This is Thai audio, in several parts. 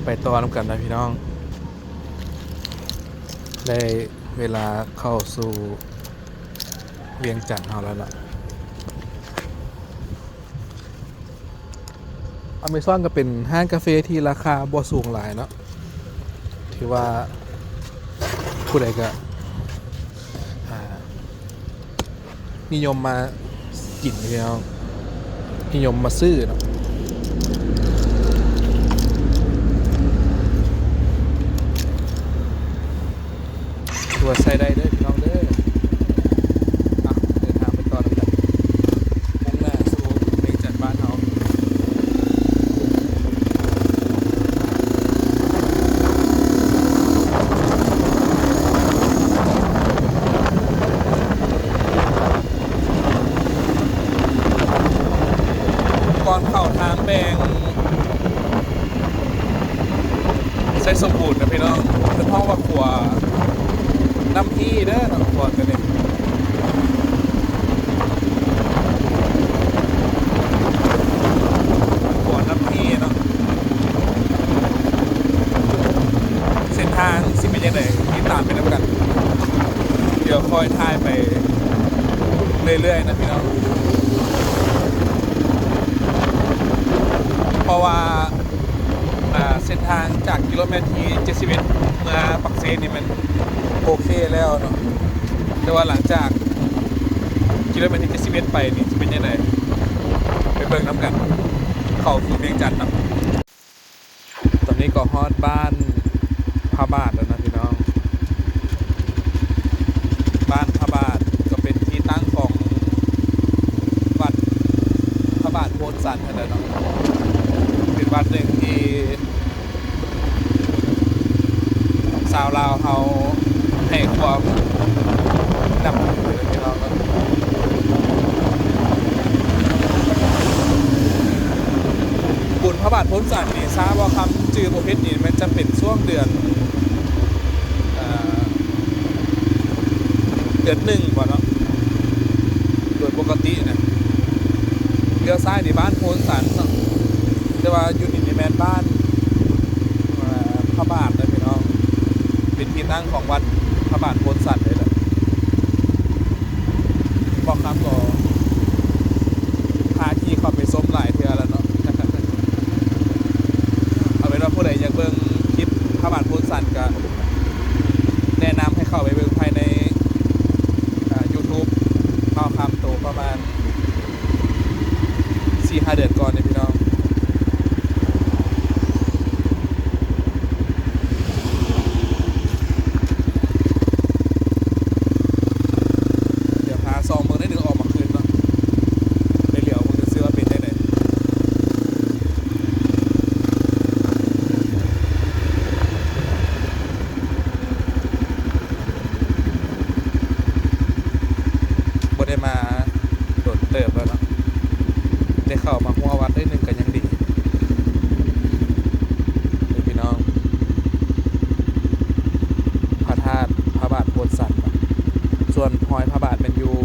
ไปต่อนำกันนะพี่น้องได้เวลาเข้าสู่เวียงจันทร์เฮาแล้วล่ะอเมซอนก็เป็นห้างกาแฟที่ราคาบ่สูงหลายเนาะที่ว่าผู้ใดก็นิยมมากินพี่น้องนิยมมาซื้อเนาะตัวใส่ได้เด้อพี่น้องเด้อเดินทางไปต่อแล้วกันมุ่งหน้าสู่เวียงจันทร์บ้านเฮาก่อนเข้าทางแบงใส่สมบูรณ์นะพี่น้องเป็นห้องว่าขัวน้ำพี่เด้อเนาะขัวกันเนี่ยขัวน้ำพี่เนาะเส้นทางสิเป็นยังไงที่ตามไปน้ำกันเดี๋ยวคอยถ่ายไปเรื่อยๆนะพี่น้องเพราะว่าเส้นทางจากกิโลเมตรที่71มาปักเซนี่มันโอเคแล้วเนาะแต่ว่าหลังจากกิโลเมตรที่71ไปนี่จะเป็นยังไงไปเบิ่งน้ำกันเข้าสู่เวียงจันทร์เนาะตอนนี้ก็ฮอดบ้านพระบาทแล้วนะพี่น้องบ้านพระบาทก็เป็นที่ตั้งของวัดพระบาทโพธิ์สันนั่นแหละเนาะเป็นวัดหนึ่งที่ชาวลาวเขาให้ความนับถือพี่น้องครับบุญพระบาทโพธิ์สันนี่ทราบว่าคำจือประเภทนี้มันจะเป็นช่วงเดือนหนึ่งก่อนเนาะโดยปกตินะเลี้ยวซ้ายในบ้านโพธิ์สันเนาะแต่ว่าอยู่ในแมนบ้านพระบาทนะพี่น้องเป็นที่ตั้งของวัดพระบาทโพธิ์สันเลยแหละบอกคำก็พาที่เข้าไปส้มหลายเทือแล้วเนาะเอาเป็นว่าผู้ใดอยากเบิ่งคลิปพระบาทโพธิ์สันก็แนะนำให้เข้าไปเบิ่งภายในYouTube เอาคำโตประมาณ 4-5 เดือนก่อนเนี่ยพี่น้องเดี๋ยวพาซองเมืองได้หนึ่งออกมาคืนเนาะในเหลียวมึงจะซื้อว่าเป็นได้ไหนบ่ได้มาโดดเติบแล้วเนาะได้เข้ามาหัววัดได้หนึ่งกันยังดีเดี๋ยวพี่น้องพระธาตุพระบาทโพธิ์สันส่วนหอยพระบาทเป็นอยู่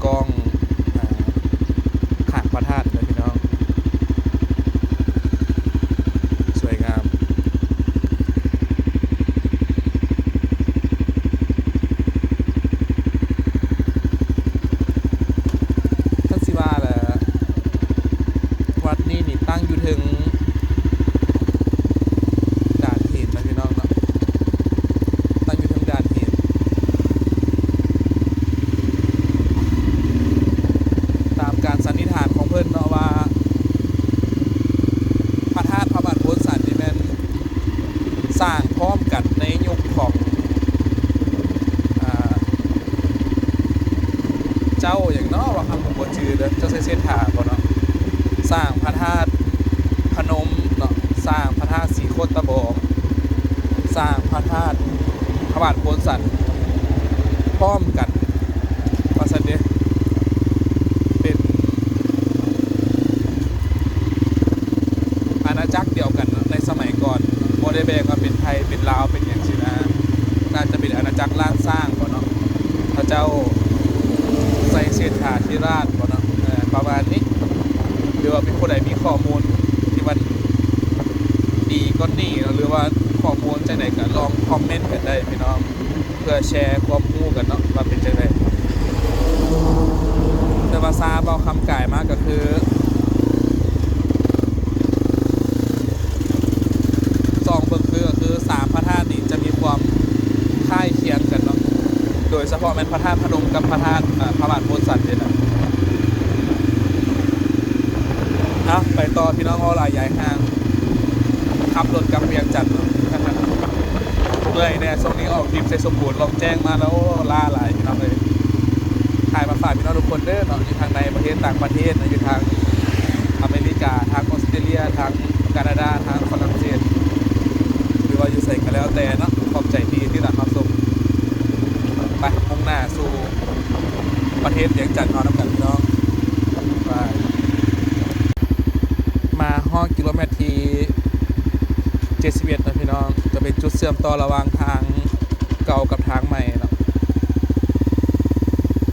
กองข้างพระธาตุเลยพี่น้องสวยงามท่านสิว่าแหละวัดนี้นี่ตั้งอยู่ถึงด่านหินนะพี่น้องเนาะตั้งอยู่ถึงด่านหินตามการสันนิษฐานของเพิ่นเนาะว่าพระธาตุพระบาทโพธิ์สันนี่แม่นสร้างพร้อมกันในยุคของเจ้าอย่างเนาะว่าคำผมบ่ชื่อเด้อเจ้าเส้นถาบ่เนาะสร้างพระธาตุพนมเนาะสร้างพระธาตุสีโคตรบองสร้างพระธาตุพระบาทโพธิ์สันพร้อมกันว่าซั่นเด้เป็นอาณาจักรเดียวกันในสมัยก่อนบ่ได้แบ่งว่าเป็นไทยเป็นลาวเป็นหยังสินะน่าจะเป็นอาณาจักรล้านสร้างบ่เนาะพระเจ้าใส่เศรษฐาธิราชบ่เนาะประมาณนี้หรือว่าเป็นผู้ใดมีข้อมูลที่มัน อนนี้เนาะหรือว่าข้อมูลจังไดก็ลองคอมเมนต์กันได้พี่น้องเพื่อแชร์ความรู้กันเนาะว่าเป็นจังไดแต่ว่าซาเบาคำก่ายมากก็คือซองเบิ่งคือสามพระธาตุนี้จะมีความคล้ายเคียงกันเนาะโดยเฉพาะแม่นพระธาตุพนมกับพระธาตุพระบาทโพธิ์สัตว์เนี่ยนะไปต่อพี่น้องเอาหลายใหญ่ห้างขับรถกลับเวียงจันทน์เนาะเมื่อยเนี่ยช่วงนี้ออกทริปใส่สมบูรณ์ลองแจ้งมาแล้วล่าหลายพี่น้องเลยถ่ายมาฝากพี่น้องทุกคนเด้อเนาะอยู่ทางในประเทศต่างประเทศนะอยู่ทางอเมริกาทางออสเตรเลียทางแคนาดาทางฝรั่งเศสหรือว่าอยู่ใส่กันแล้วแต่เนาะขอบใจที่หลังรับชมไปมุ่งหน้าสู่ประเทศเวียงจันทน์เอาน้ำกันพี่น้องไปมาห้องกิโลเมตรที่71นะพี่น้องจะเป็นจุดเชื่อมต่อระหว่างทางเก่ากับทางใหม่เนาะ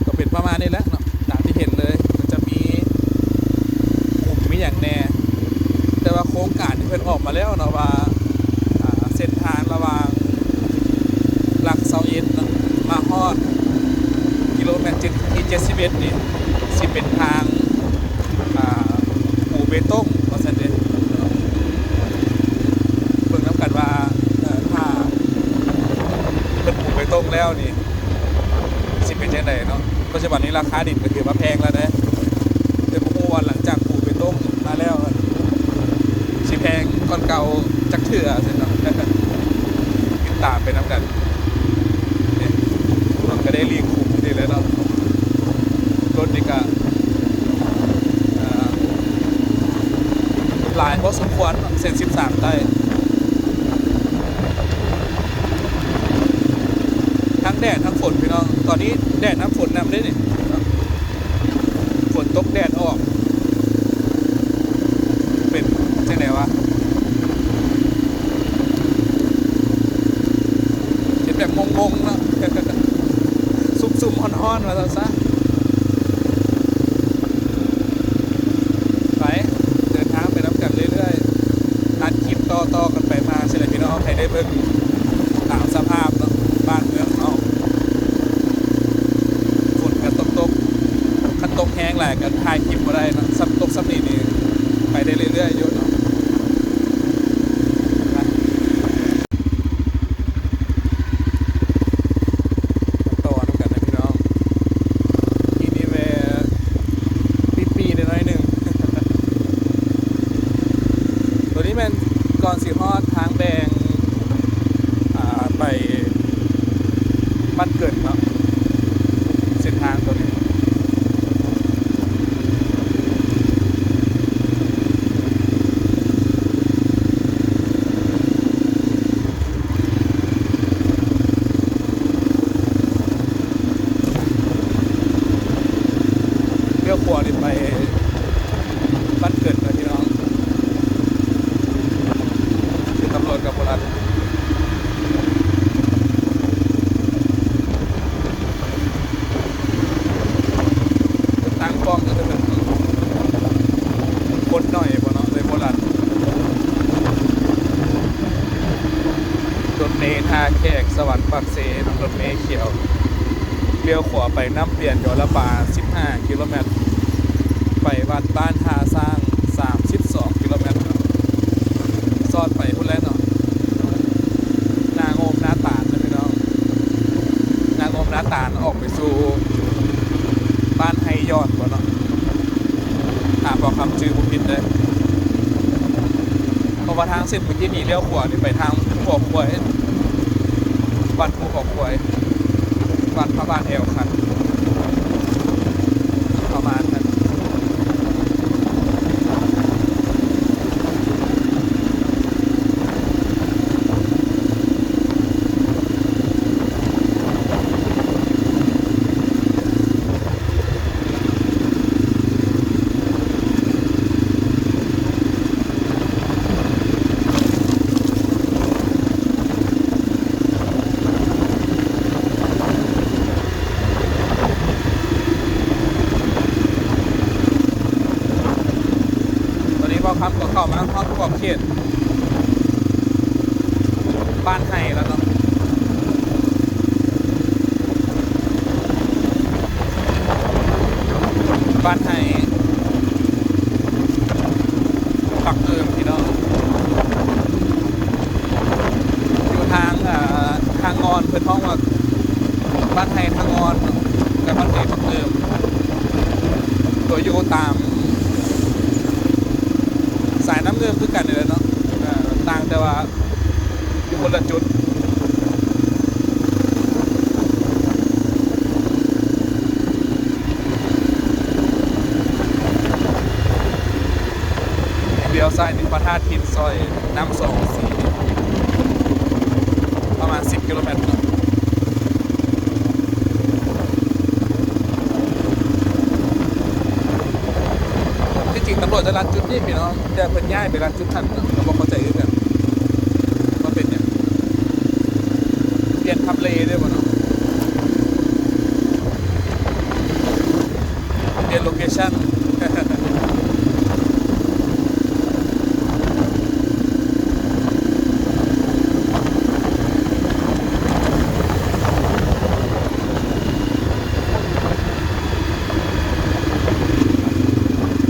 ก็เป็นประมาณนี้แหละเนาะตามที่เห็นเลยมันจะมีกลุ่มมีอย่างแน่แต่ว่าโครงการที่เพิ่นออกมาแล้วเนาะว่าเส้นทางระหว่างหลักเสาเอ็นมาฮอดกิโลเมตรที่71นี่สิเป็นทางปูเบตงว่าซั่นเด้เบิ่งนำกันว่าถ้าเพิ่นปูเบตงแล้วนี่สิเป็นจังไดเนาะปัจจุบันนี้ราคาดินก็ถือว่าแพงแล้วนะแต่บ่ฮู้ว่าหลังจากปูเบตงมาแล้วสิแพงก่อนเก่าจักเทื่อซั่นเนาะติดตามไปนำกันนี่มันก็ได้ลีกคุ้มนี่แหละเนาะรถนี่ก็หลายพอสมควรเส้น13ได้ทั้งแดดทั้งฝนพี่น้องตอนนี้แดดน้ำฝนนำได้นี่ฝนตกแดดออกเป็นจังไหนวะเป็นแบบงงๆเนาะซุ่มๆฮ้อนๆมาซะไปเดินทางไปน้ำกันเรื่อยๆอัดคลิปต่อกันไปมาใช่ไหมพี่น้องใครได้เบิ่งตามสภาพเนาะบ้านเมืองเอาฝนกันตกคันตกแห้งแหละกันถ่ายคลิปมาได้นะซับตกซับนี่ไปได้เรื่อยๆอยู่เนาะต่อน้ำกันนะพี่น้องที่นี่แวปีได้น้อยหนึ่ง ตัวนี้เป็นก่อนสีฮอดทางแดงไปบ้านเกิดเนาะเส้นทางตัวนี้เลี้ยวขวานี่ไปบ้านเกิดนะพี่น้องคือตำรวจกับโบราณตั้งกล้องก็จะเป็นคนหน่อยบ่เนาะเลยโบราณรถเมล์ท่าแขกสวรรค์ปากเซรถเมล์เขียวเลี้ยวขวาไปน้ำเปลี่ยนยอระบา15กิโลเมตรไปวัดบ้านท่าสร้าง32กิโลเมตรซอดไปพุ่นแล้วเนาะนางโอมนาตาลนะพี่น้องนางโอมนาตาลออกไปสู่บ้านไฮยอดบ่เนาะบอกคำชื่อผมผิดเลยเพราะว่าทางเส้นเมื่อกี้นี่เลี้ยวขวานี่ไปทางภูเขาควายบ้านภูเขาควายบ้านพระบ้านแอลคันประมาณนั้นครับก็เข้ามาเข้าขอบเขต บ้านไห้แล้วเนาะบ้านไห้ปักเอิมพี่น้องอยู่ทางงอนเพื่อนห้องว่าบ้านไห้ทางงอนเนาะกับบ้านไห้ปักเอิมตัวอยู่ตามสายน้ำเงินคือกันเลยเนาะต่างแต่ว่าอยู่คนละจุดเลี้ยวซ้ายถึงพระธาตุทินซอยน้ำ2 4ประมาณ10 กิโลเมตรเนาะที่จริงตำรวจจะรัดจุดนี้พี่น้องแต่เพิ่นย้ายไปรัดจุดทันเนาะเราบอกเข้าใจกันว่าเป็นอย่างเปลี่ยนทำเลด้วยบ่เนาะเปลี่ยนโลเคชั่น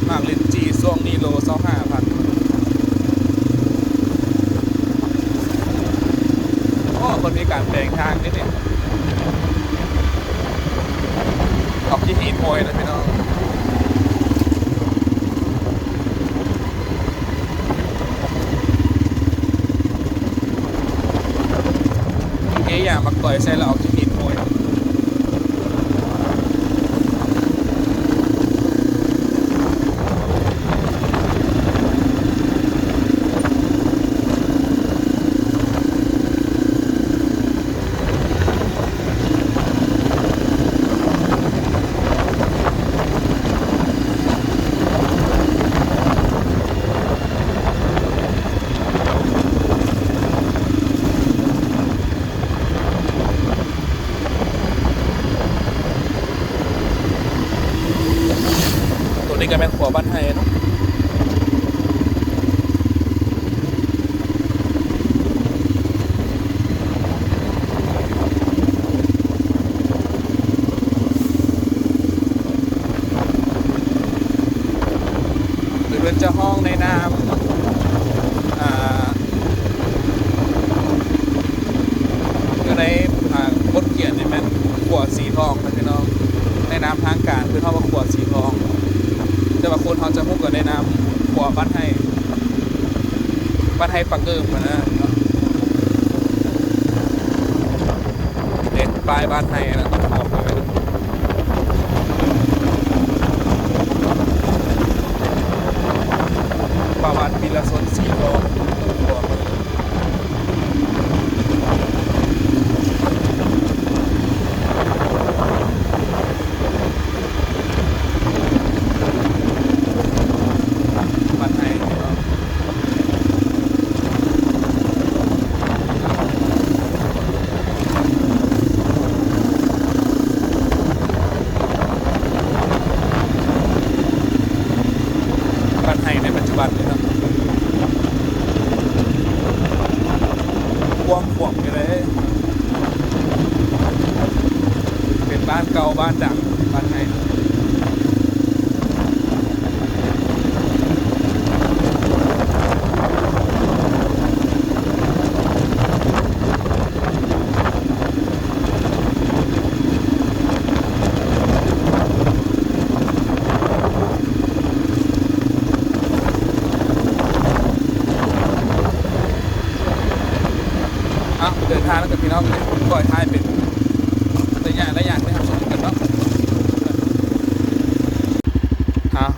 มากลินจีช่วงนี้โล25,000คนมีการแปลงทางนิดนึงออกที่หินโอยนะพี่น้องเอ๊ะอย่างมักต่อยใส่เราออกที่หินโอยตัวนี้ก็เป็นขัวบ้านไฮเนาะหรือเป็นเจ้าห้องในน้ำอยู่ในบนเกียรตินี่แม่นขวดสีทองนะพี่น้องในน้ำทางการคือเขาว่าขวดสีทองแต่ว่าคนเขาจะมุ่งกันในน้ำขวดบ้านไฮปักเกิมนะเด็ดปลายบ้านไฮนะต้องออกไปประวัติปีละสนสีทองบ้านไฮในปัจจุบันเลยครับควงอยู่เลยเป็นบ้านเก่าบ้านดังบ้านไฮเดินทางแล้วกับพี่น้องเลยปล่อยท้ายเป็นระยะไม่ทำสมกันเนาะ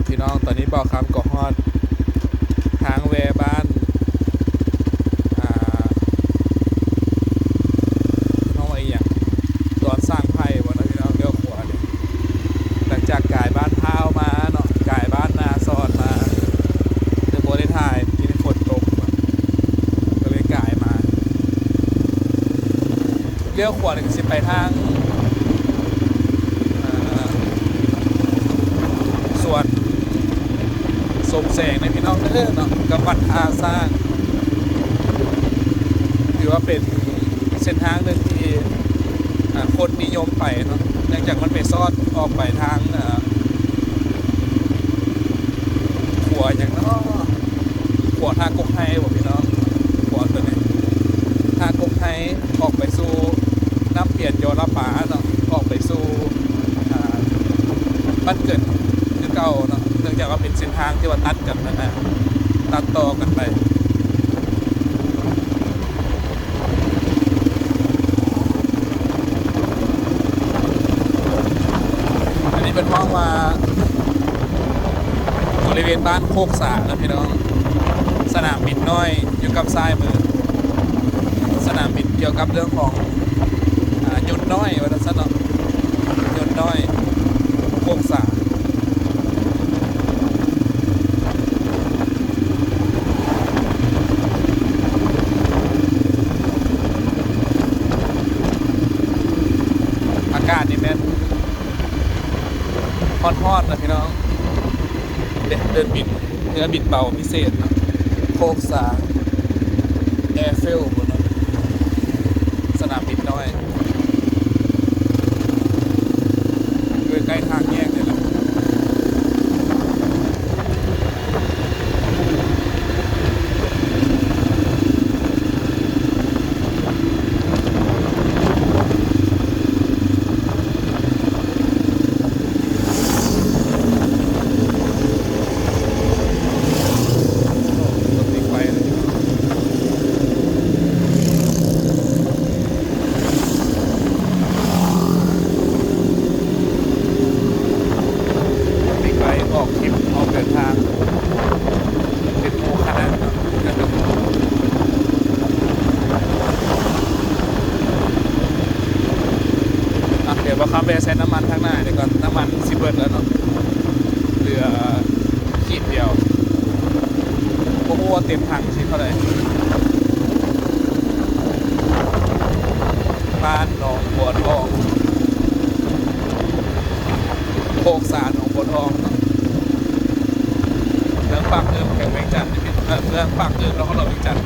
พี่น้องตอนนี้บอกคำก่อฮอดทางแวบ้านน้องอะไรอย่างตอนสร้างไพ่วันนั้นพี่น้องเลี้ยวขวาเนี่ยหลังจากกายบ้านเท้ามาเนาะกายบ้านนาซอนมาเดี๋ยวโบได้ถ่ายกินฝนตกก็เลยกายมาเลี้ยวขวาเนี่ยสิไปทางส่วนสมแสงในพี่น้องเนาะกับวัดอาสร้าง ถือว่าเป็นเส้นทางหนึ่งที่คนนิยมไปเนาะเนื่องจากมันไปซอดออกไปทางขัวอย่างเนาะขัวท่ากกไฮบอกพี่น้องขัวตัวนี้ท่ากกไฮออกไปสู่น้ำเปลี่ยนยอระป๋าเนาะออกไปสู่บ้านเกิดคือเก่าเนาะเนื่องจากว่าเป็นเส้นทางที่ว่าตัดกันนะตัดต่อกันไปเป็นห้องว่าบริเวณบ้านโคกสานะพี่น้องสนามบินน้อยอยู่กับซ้ายมือสนามบินเกี่ยวกับเรื่องของยนต์น้อยวัฒนศาสตร์ยนต์น้อยโคกสาอากาศนี่แม่นฮอดๆนะพี่น้องเดินบินเรือบินเบาพิเศษนะโคกสาแอร์เฟลบนสนามบินน้อยอยู่ใกล้ทางแยกเลยแหละข้ามไปใช้น้ำมันทางหน้าเดี๋ยวก่อนน้ำมันสิเบิร์ดแล้วเนาะเหลือขีดเดียวโอ้โหเต็มถังสิเท่าไหร่บ้านหนองบัวทองโคกสาหนองบัวทองเมืองปากเมืองแข่งเวียงจันทร์เมืองปากเมืองเราเขาเราเวียงจันทร์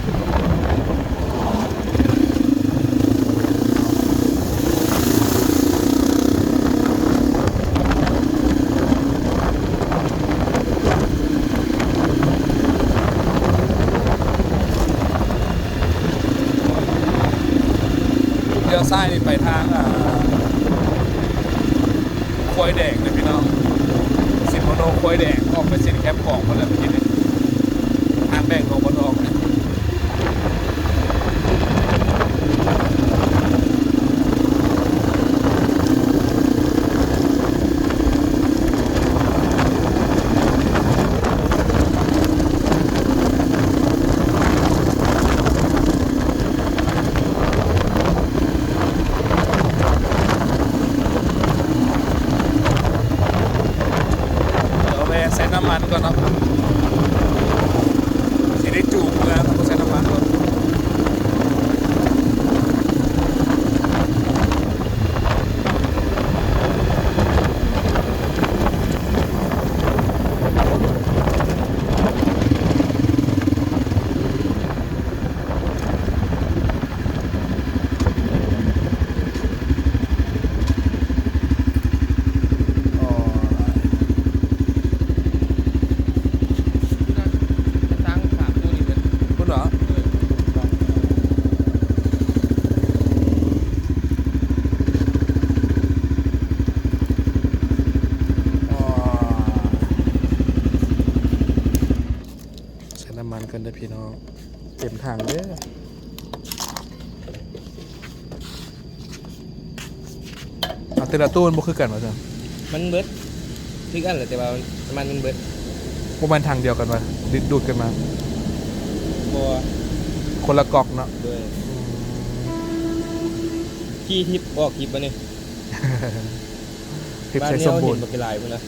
เลี้ยวซ้ายนี่ไปทางควยแดงเลยพี่น้องสินโมโนควยแดงออกไปเส้นแคปของมาแล้วเมื่อกี้นี้ทางแบ่งของบนออกเนี่ยใส่น้ำมันก่อนเนาะสิได้จูบเมื่อต้องใส่น้ำมันก่อนน้ำมันกันเด้อพี่น้องเต็มถังเด้อเอาแต่ละตู้มันบ่คือกันวะจ๊ะมันเบิดคือกันแหละแต่ว่ามันเบิดพวกมันทางเดียวกันวะดูดกันมาบ่คนละกอกเนาะด้วยขี้ทิพออกทิพบ่นี่ทิพใช้สมบูรณ์บ่เป็นลายพุ่นนะ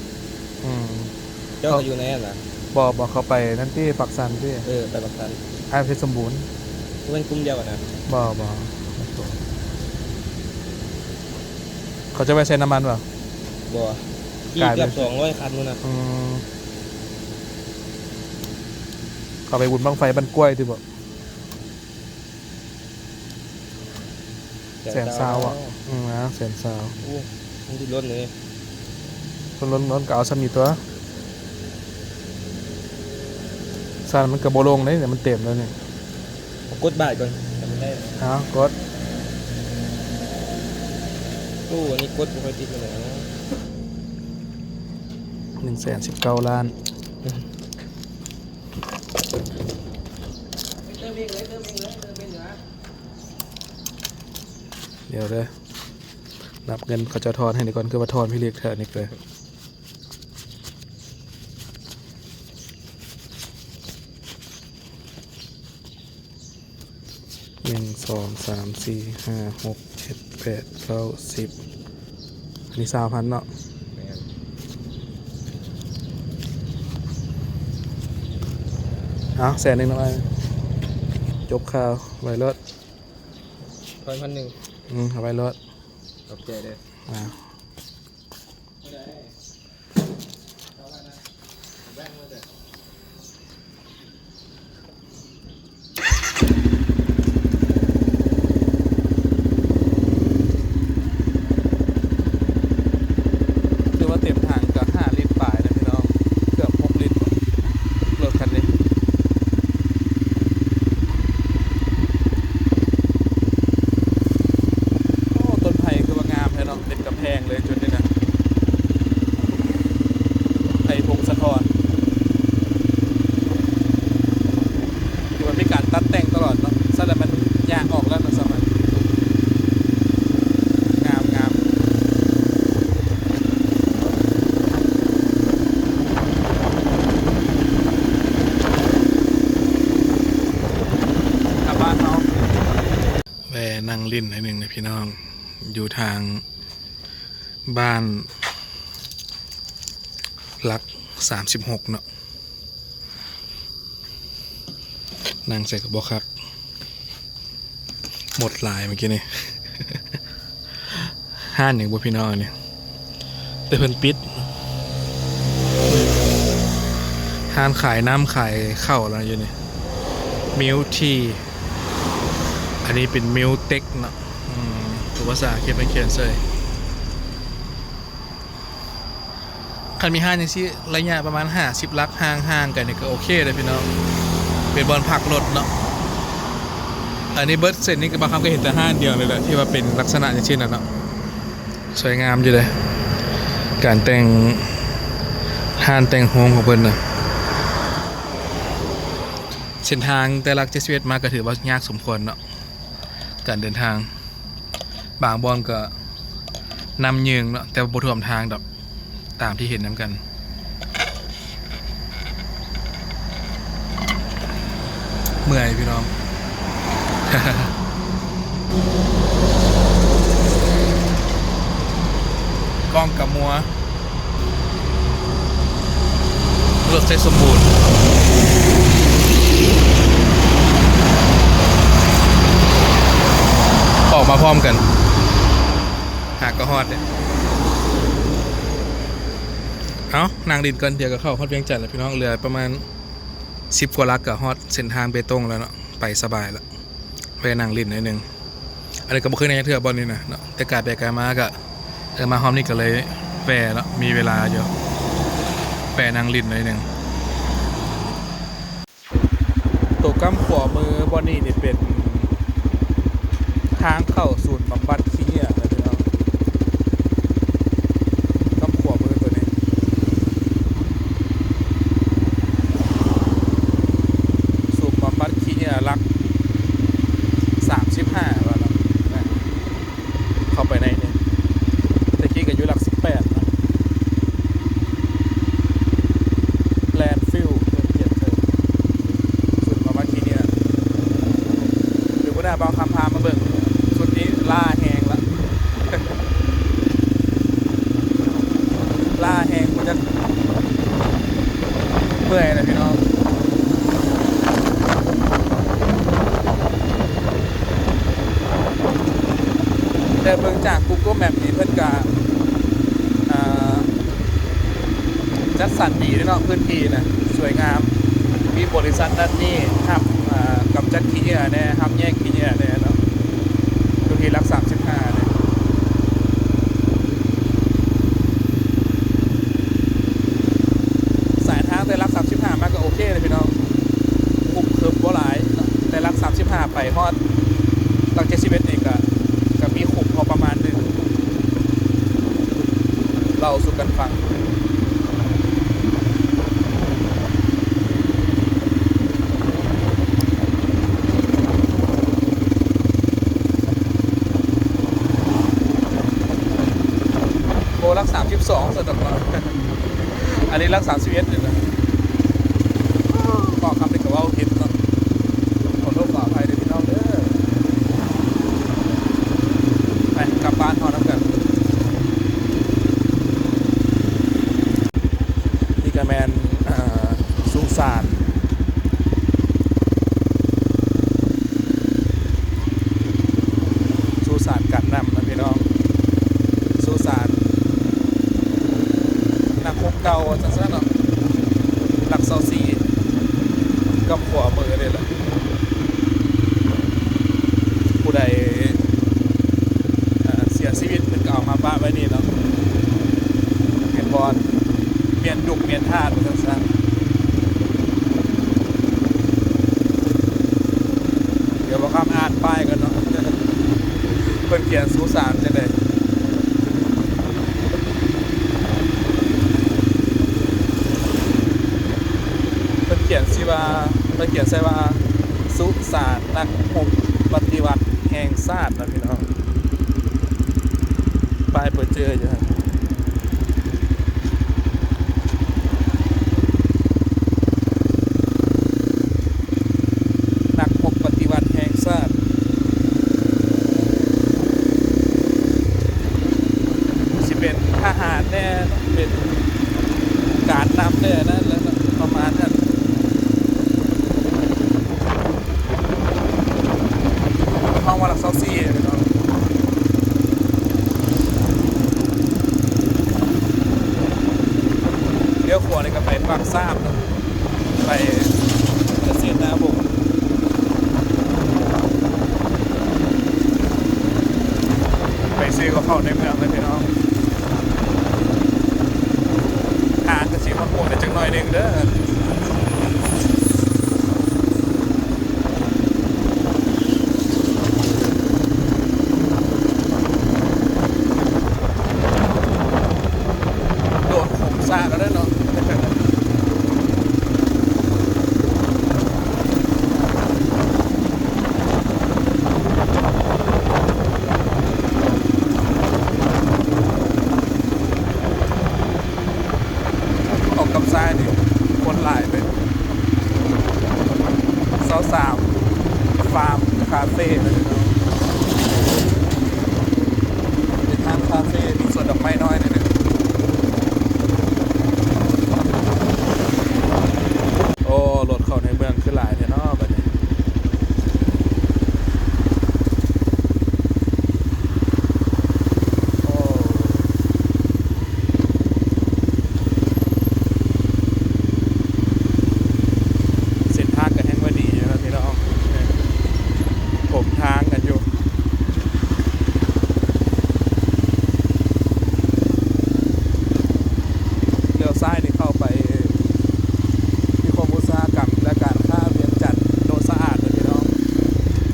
เจ้าอยู่ไหนน่ะบอกเขาไปนั่นที่ปักซันที่ไปปักซันไอ้เพชรสมบูรณ์เป็นกลุ่มเดียวกันนะบอกเขาจะไปใช้น้ำมันเปล่าบ่กี่เกือบ200 คันนู่นนะเขาไปบุญบังไฟบ้านกล้วยที่บอก แสนซาวอ่ะนะแสนซาว โอ้มันดิล้นเลย คนล้นก็เอาซ้ำนี่ตัวซานมันกระโบลงเลยเนี่ยมันเต็มแล้วเนี่ย ผมกดบ่ายก่อนทำได้ เอากด โอ้อันนี้กดไม่ค่อยติดเลยนะ 119 ล้านเดี๋ยวเลยนับเงินเขาจะทอนให้ดีก่อนคือว่าทอนพี่เรียกเธอนี่เลย1 2 3 4 5 6 7 8 9 10อันนี้3,000เนาะเอา100,000หน่อยจบข่าวไว้รถ 1,100เอาไว้รถ ขอบใจเลย อ่าคือว่าเต็มทางก็5 ลิตรปลายนะพี่น้องเกือบ6 ลิตรรถคันนี้โอ้ต้นไผ่คือว่างามเลยเนาะเป็นกำแพงเลยจุดนี้นะไผ่พงศธรคือว่ามีการตัดแต่งตลอดเนาะซะแล้วมันยางออกแล้วนะสมัยงามงามกลับบ้านเขาแวนั่งลิ้นหนึ่งนะพี่น้องอยู่ทางบ้านหลัก36เนาะนั่งใส่กระบอกครับหมดลายเมื่อกี้นี่ ห้านอย่างพวกพี่น้องเนี่ยแต่เพิ่นปิดห้านขายน้ำขายข้าวอะไรอยู่นี่มิลทีอันนี้เป็นมิลเต็กเนาะตัวภาษาเขียนไม่เขียนเซยคันมีห้างอย่างที่ระยะประมาณ50 ลักห่างๆกันเนี่ยก็โอเคเลยพี่น้องเป็นบอลพักรถเนาะอันนี้เบิร์ดเซนนี่ก็บางครั้งก็เห็นแต่ห้างเดียวเลยแหละที่ว่าเป็นลักษณะอย่างเช่นนั้นเนาะสวยงามอยู่เลยการแต่งห้างแต่งโฮมของเพิ่นนะเส้นทางแต่ละ71มาก็ถือว่ายากสมควรเนาะการเดินทางบางบอนก็นำยืงเนาะแต่บ่ท่วมทางดอกตามที่เห็นน้ำกันเมื่อยพี่น้อง กล้องกับมัวรถใช้สมบูรณ์ออกมาพร้อมกันหากก็ฮอดเนี่ยเอานางดินกันเดี๋ยวก็เข้าฮอดเวียงจันทร์แล้วพี่น้องเหลือประมาณ10 กว่าลักก็ฮอดเส้นทางเบตงแล้วเนาะไปสบายแล้วไปนางลินหน่อยนึงอันนี้ก็บ่เคยในเทือกบอลนี่นะเนาะแต่กาดไปกามาก็มาฮอมนี่ก็เลยแวะแล้วมีเวลาเยอะแวะนางลินหน่อยนึงตัวกำขวามือบอลนี่นี่เป็นทางเข้าศูนย์บำบัดขี้เหร่นะพี่น้องกำขวามือตัวนี้ศูนย์บำบัดขี้เหร่รัก35ว่าแล้วนะเข้าไปในเนี่ยตะกี้ก็อยู่หลัก18นะแลนด์ฟิลเขียนเธอศูนย์บำบัดขี้เหร่เดี๋ยวกูได้เอาคำพามาเบิ่งสุดนี้ล่าแหงละ ล่าแหงกูจะเมื่อยนะพี่น้องแต่เบิ่งจาก Google Map นี่เพิ่นก็จัดสรรดีด้วยเนาะพื้นที่นะสวยงามมีบริษัทด้านนี้ทำกำจัดขี้เหร่แน่ทำแยกขี้เหร่แน่เนาะอยู่ที่หลัก ไปฮอดหลัก71นี่ก็มีขุมพอประมาณหนึงเราสู่กันฟังโกรัก32สะดอกเนาะ อันนี้รัก31เลยนะก็คำนี้ก็ว่าผิดเนาะขอโทษขออภัยด้วยพี่น้องเด้อไปกลับบ้านพอแล้วกันนี่ก็แมนสุสานสุสานกันนำนะพี่น้องสุสานนักพบเก่าสั้นๆเนาะหลัก24กับขวามือเลยแหละผู้ใดเสียชีวิตมันก็เอามาป้าไว้นี่เนาะเปลี่ยนบอลเปลี่ยนยุคเปลี่ยนท่าทุกท่านเดี๋ยวบอกคำอ่านป้ายกันเนาะเพิ่นเขียนสุสานจะได้เพิ่นเขียนสิว่าเพิ่นเขียนใส่ว่าสุสานนักพบปฏิวัติแห่งชาตินะพี่น้องป้ายเปิดเจออยู่ครับนักพบปฏิวัติแห่งชาติสิเป็นทหารแน่เป็นการนำแน่นั่นแล้วประมาณนั้นห้องวันหลัก24พี่น้องเลี้ยวขวานี่ก็ไปปากซ้ำนะไปเกษตรนาบุกไปซื้อกับเข้าในเมืองเลยพี่น้องหางกระสีมันห่วงแต่จังหน่อยหนึ่งเด้อโดดผมซาก็ได้เนาะออกกับซ้ายนี่คนหลายเลยสาวๆฟาร์มคาเฟ่เลยเนาะเป็นทางคาเฟ่มีสวนดอกไม้น้อยเลยเนี่ยโอ้รถเข้าในเมืองคือหลายเนาะบัดนี้โอ้เส้นทางกันแห่งว่าดีอยู่นะพี่น้องผมทางกันอยู่เลี้ยวซ้ายนี่เข้าไปนิคมอุตสาหกรรมและการค้าเวียงจันทน์โนนสะอาดเลยพี่น้อง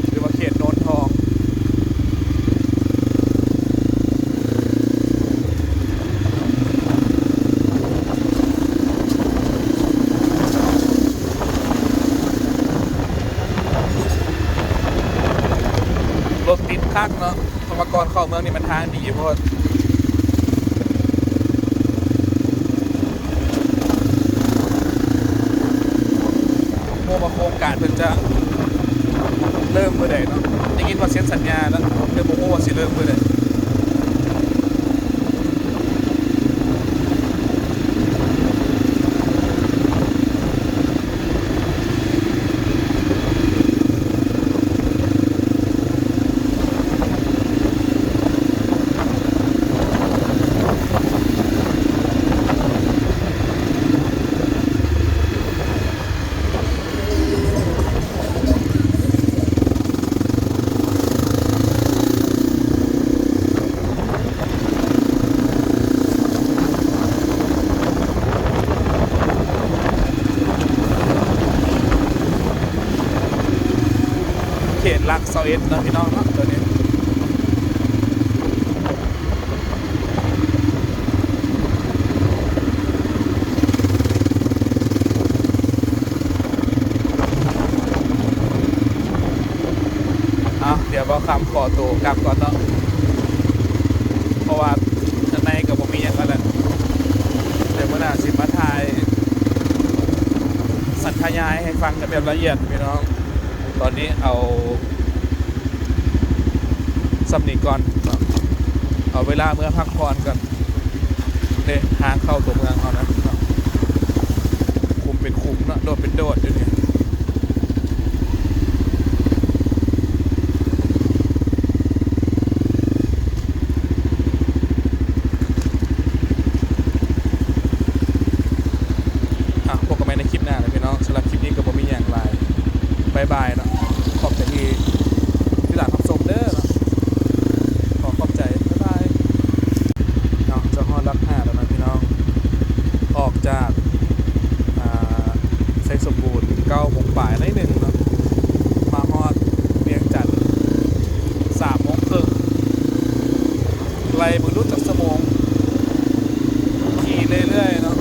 หรือว่าเขตโนนทองรถติดคักเนาะธรรมกรเข้าเมืองนี่มันทางดีเพราะโมมาโครงการเพิ่นจะเริ่มเมื่อใดเนาะได้ยินว่าเซ็นสัญญาแล้วเดี๋ยวโมโมว่าสิเริ่มเมื่อใด ตหลักเซาเอ็ดนะพี่น้องเนาะตัวนี้เดี๋ยวบอกคำขอตัวกลับก่อนเนาะเพราะว่าข้างในกับผมมีอย่างกันแหละเดี๋ยวเมื่อหน้าสิมาถ่ายสัญญายให้ฟังกันแบบละเอียดพี่น้องตอนนี้เอาสำนีก่อนเนาะเอาเวลาเมื่อพักผ่อนก่อนเนี่ยทางเข้าตัวเมืองเอานะเนาะคุมเป็นคุมเนาะโดดเป็นโดดอยู่เนี่ยพบกันใหม่ในคลิปหน้านะพี่น้องสำหรับคลิปนี้ก็บ่มีอย่างไรบายบายเนาะขอบใจที่หลังรับชมเด้อเนาะขอบใจบ๊ายบายเนาะจะฮอดรัก5แล้วนะพี่น้องออกจากไซสมบูรณ์9 โมงบ่ายนิดนึงเนาะมาฮอดเวียงจันทร์3 โมงครึ่งไล่มือรุ่นจากสมองขี่เรื่อยๆเนาะ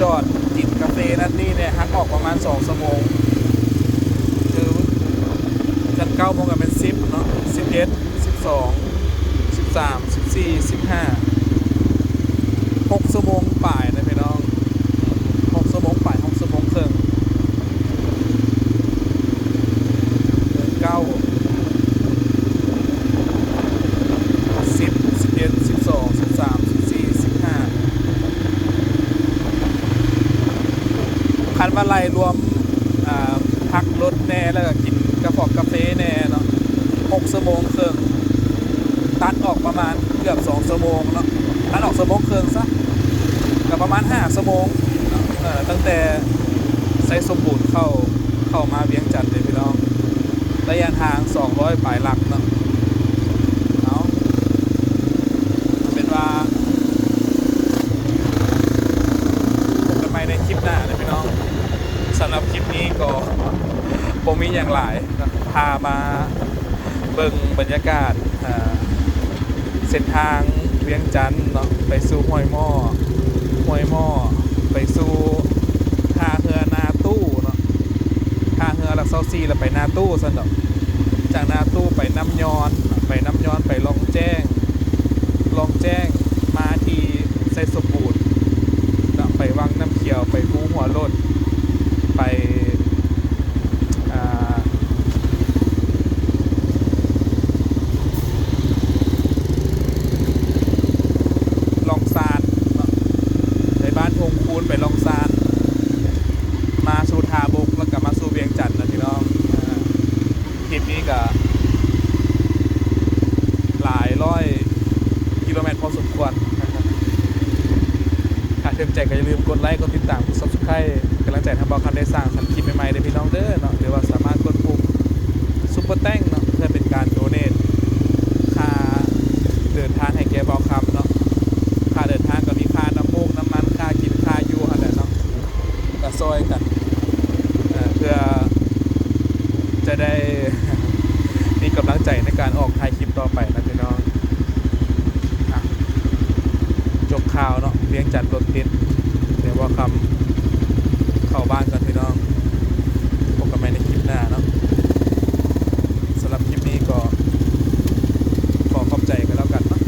จอดกินกาแฟนั่นนี่เนี่ยฮักออกประมาณ2 ชั่วโมงคือกัน9 โมงกับเป็น10เนาะ11 12 13 14 15 6 ชั่วโมงป่ายนะพี่น้อง6 ชั่วโมงป่าย6 ชั่วโมงครึ่งเดิน9 10 11 12 13 14 15คันว่าไล่รวมพักรถแน่แล้วก็กินกาแฟแน่เนาะ6 ชั่วโมงครึ่งตัดออกประมาณเกือบ2 ชั่วโมงเนาะตัดออกชั่วโมงครึ่งซะก็ประมาณ5 ชั่วโมงตั้งแต่ไซสมบูรณ์เข้ามาเวียงจันทร์เลยพี่น้องระยะทาง200 ปลายหลักเนาะเอาเป็นว่าพบกันใหม่ในคลิปหน้านะพี่น้องสำหรับคลิปนี้ก็ผมมีอย่างหลายพามาเบิ่งบรรยากาศเส้นทางเวียงจันทร์เนาะไปสู่ห้วยหม้อไปสู่ท่าเรือนาตู้เนาะท่าเรือหลักเซาซีแล้วไปนาตู้ซะเนาะจากนาตู้ไปน้ำย้อนไปลองแจ้งมาที่ไซสมบูรณ์ไปวังน้ำเขียวไปภูหัวโลดไปลองซานในบ้านทงคูนไปลองซานมาสู่ทาบุกแล้วก็มาสู่เวียงจันทร์นะพี่น้องคลิปนี้ก็หลายร้อยกิโลเมตรพอสมควรถ้าเต็มใจก็อย่าลืมกดไลค์กดติดตามกด Subscribe กำลังใจทำบอลคันได้สร้างสรรค์คลิปใหม่ๆเด้อพี่น้องเด้อเนาะหรือว่าสามารถกดปุ่มซุปเปอร์แต้งเนาะเพื่อเป็นการโดเนทค่าเดินทางให้แกบอลคำเนาะค่าเดินทางก็มีค่าน้ำมูกน้ำมันค่ากินค่าอยู่อะไรเนาะก็ซอยกันเพื่อจะได้ มีกำลังใจในการออกถ่ายคลิปต่อไปนะพี่น้องจบข่าวเนาะเลี้ยงจัดรถติดเดี๋ยวว่าคำเข้าบ้านกันพี่น้องพบกันใหม่ในคลิปหน้าเนาะสำหรับคลิปนี้ก็ขอขอบใจกันแล้วกันเนาะ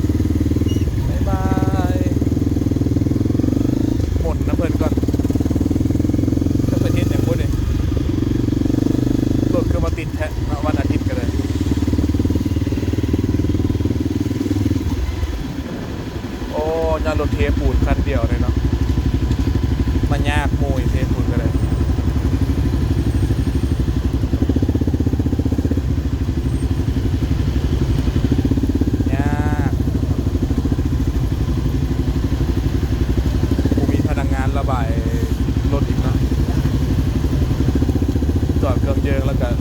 บ๊ายบายหมดนะเพื่อนก่อนถ้าเพื่อนเห็นอย่างพวกนี้รถคือมาติดแท้วันอาทิตย์กันเลยโอ้ยารถเทปูนคันเดียวเลยเนาะมันยากมวยเทปูนกันเลยยากกูมีพนักงานระบายรถอีกเนาะจอดเครื่องเยอะแล้วกัน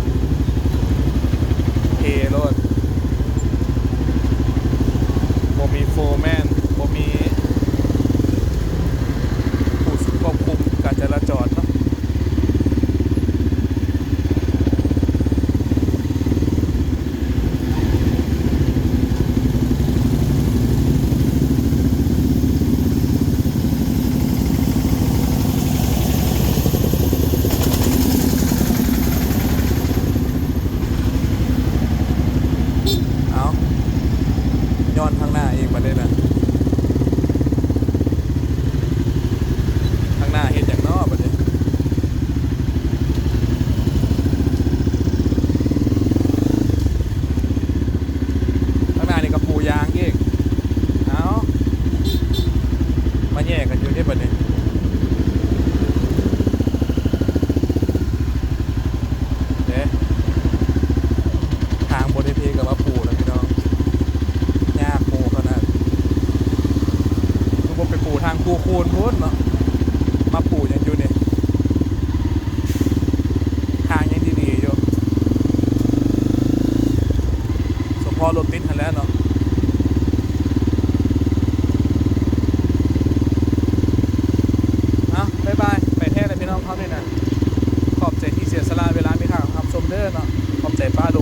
เทรถบ่มีโฟร์แมนบ่มีผู้ควบคุมการจราจร หน้าอีกมาเลยนะข้างหน้าเห็นอย่างนอกประเด็นข้างหน้านี่ก็ปูยางอีกเอามาแยกกันอยู่ที่ประเด็นเด้ทางบนทีกับมาปูแล้วพี่น้องยากปูขนาดทุกคนไปปูทางปูคูนพุ้นเนาะมาปูยังอยู่เนี่ยทางยังดีๆอยู่สมพอรถติดทันแล้วเนาะบ๊ายบายไปแท้เลยพี่น้องเขาด้วยนะขอบใจที่เสียสละเวลามีค่าของคำชมเด้อเนาะขอบใจป้าลุง